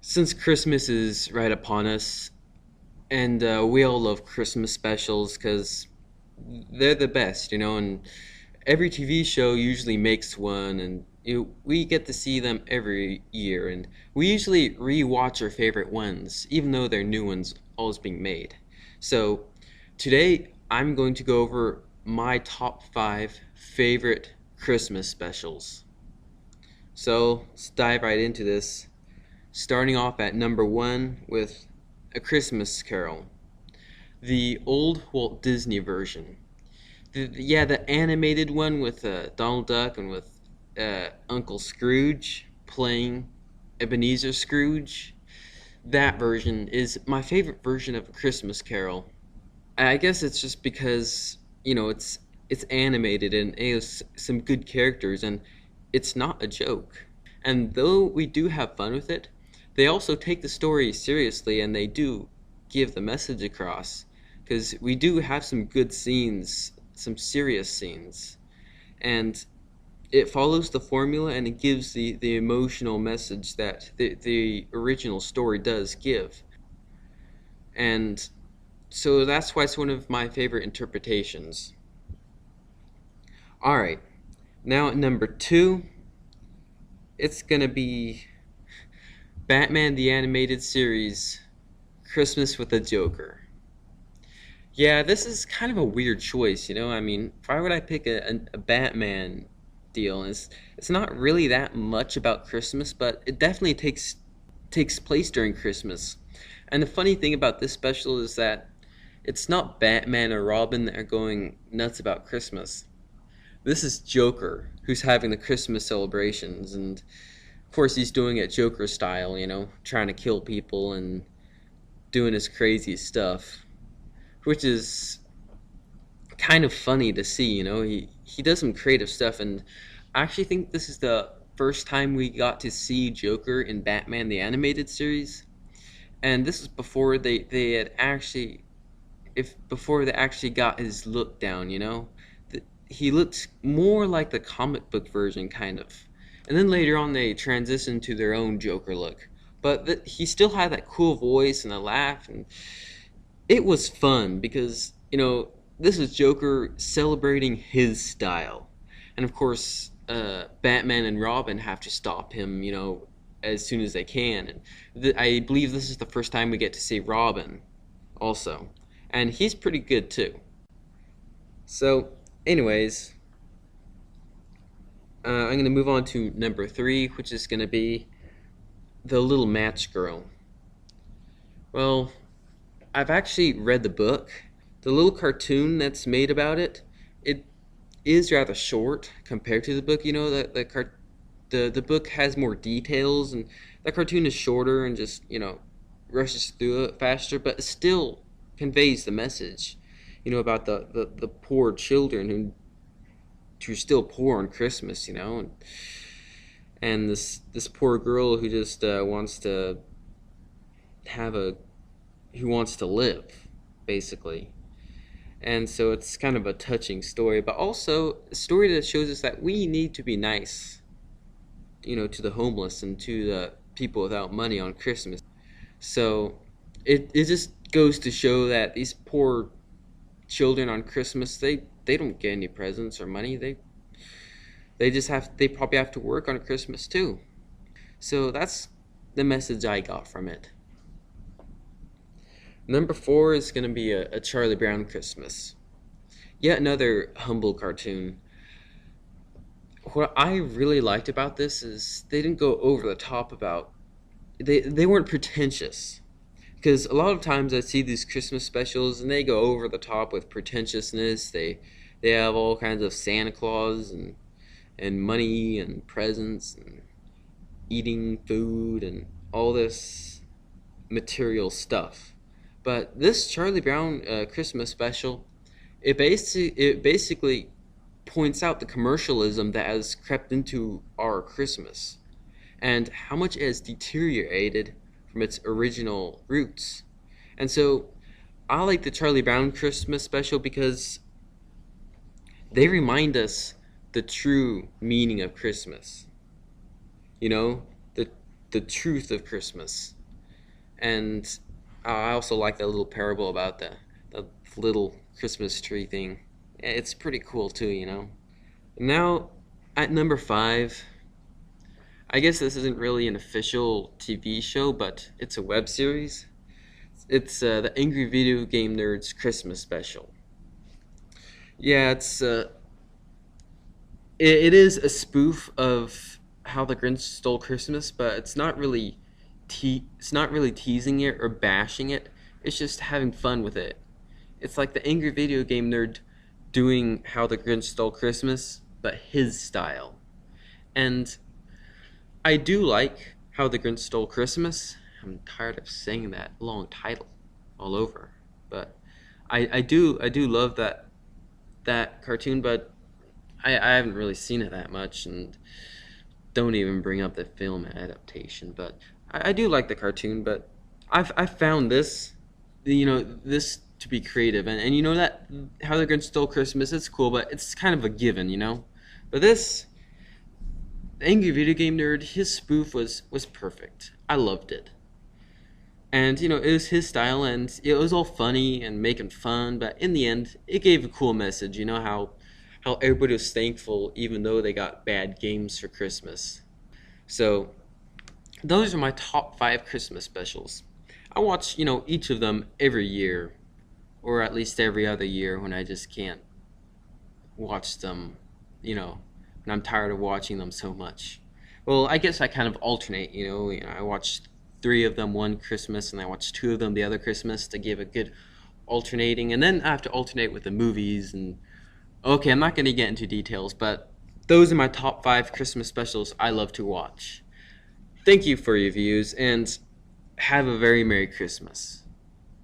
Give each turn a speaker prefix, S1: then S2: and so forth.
S1: Since Christmas is right upon us, and we all love Christmas specials because they're the best, and every TV show usually makes one, and we get to see them every year, and we usually re-watch our favorite ones, even though they're new ones always being made. So today I'm going to go over my top 5 favorite Christmas specials. So let's dive right into this. Starting off at number 1 with A Christmas Carol, the old Walt Disney version. The animated one with Donald Duck and with Uncle Scrooge playing Ebenezer Scrooge. That version is my favorite version of A Christmas Carol. I guess it's just because it's animated and it has some good characters and it's not a joke. And though we do have fun with it, they also take the story seriously and they do give the message across because we do have some good scenes, some serious scenes, and it follows the formula and it gives the emotional message that the original story does give. And so that's why it's one of my favorite interpretations. Alright, now at number 2, it's gonna be Batman the Animated Series, Christmas with the Joker. Yeah, this is kind of a weird choice. I mean, why would I pick a Batman deal? It's not really that much about Christmas, but it definitely takes place during Christmas. And the funny thing about this special is that it's not Batman or Robin that are going nuts about Christmas. This is Joker who's having the Christmas celebrations, and of course he's doing it Joker style, trying to kill people and doing his crazy stuff, which is kind of funny to see. He does some creative stuff, and I actually think this is the first time we got to see Joker in Batman the Animated Series, and this is before they had actually if before they actually got his look down. He looked more like the comic book version, kind of. And then later on, they transitioned to their own Joker look. But he still had that cool voice and a laugh, and it was fun because, this is Joker celebrating his style. And of course, Batman and Robin have to stop him, as soon as they can. And I believe this is the first time we get to see Robin also. And he's pretty good too. So, anyways, I'm going to move on to number 3, which is going to be The Little Match Girl. Well, I've actually read the book. The little cartoon that's made about it is rather short compared to the book. The book has more details, and the cartoon is shorter and just rushes through it faster, but it still conveys the message, about the poor children who're still poor on Christmas, and this poor girl who just wants to who wants to live, basically. And so it's kind of a touching story, but also a story that shows us that we need to be nice, to the homeless and to the people without money on Christmas. So it just goes to show that these poor children on Christmas, they don't get any presents or money. They probably have to work on Christmas too. So that's the message I got from it. Number 4 is going to be a Charlie Brown Christmas. Yet another humble cartoon. What I really liked about this is they didn't go over the top about they weren't pretentious. Because a lot of times I see these Christmas specials and they go over the top with pretentiousness. They have all kinds of Santa Claus and money and presents and eating food and all this material stuff. But this Charlie Brown Christmas special, it basically points out the commercialism that has crept into our Christmas and how much it has deteriorated from its original roots. And so I like the Charlie Brown Christmas special because they remind us the true meaning of Christmas. You know, the the truth of Christmas. And I also like that little parable about the little Christmas tree thing. It's pretty cool too, you know. Now, at number 5, I guess this isn't really an official TV show, but it's a web series. It's the Angry Video Game Nerds Christmas Special. Yeah, it is a spoof of How the Grinch Stole Christmas, but it's not really teasing it or bashing it. It's just having fun with it. It's like the Angry Video Game Nerd doing How the Grinch Stole Christmas, but his style. And I do like How the Grinch Stole Christmas. I'm tired of saying that long title all over, but I do love that cartoon, but I haven't really seen it that much, and don't even bring up the film adaptation. But I do like the cartoon, but I found this, this to be creative, and you know that How the Grinch Stole Christmas, it's cool, but it's kind of a given, you know. But this the Angry Video Game Nerd, his spoof was perfect. I loved it. And it was his style, and it was all funny and making fun, but in the end it gave a cool message, how everybody was thankful even though they got bad games for Christmas. So those are my top 5 Christmas specials. I watch, each of them every year, or at least every other year when I just can't watch them, when I'm tired of watching them so much. Well, I guess I kind of alternate, I watch 3 of them one Christmas, and I watch 2 of them the other Christmas to give a good alternating, and then I have to alternate with the movies. And okay, I'm not going to get into details, but those are my top 5 Christmas specials I love to watch. Thank you for your views, and have a very Merry Christmas.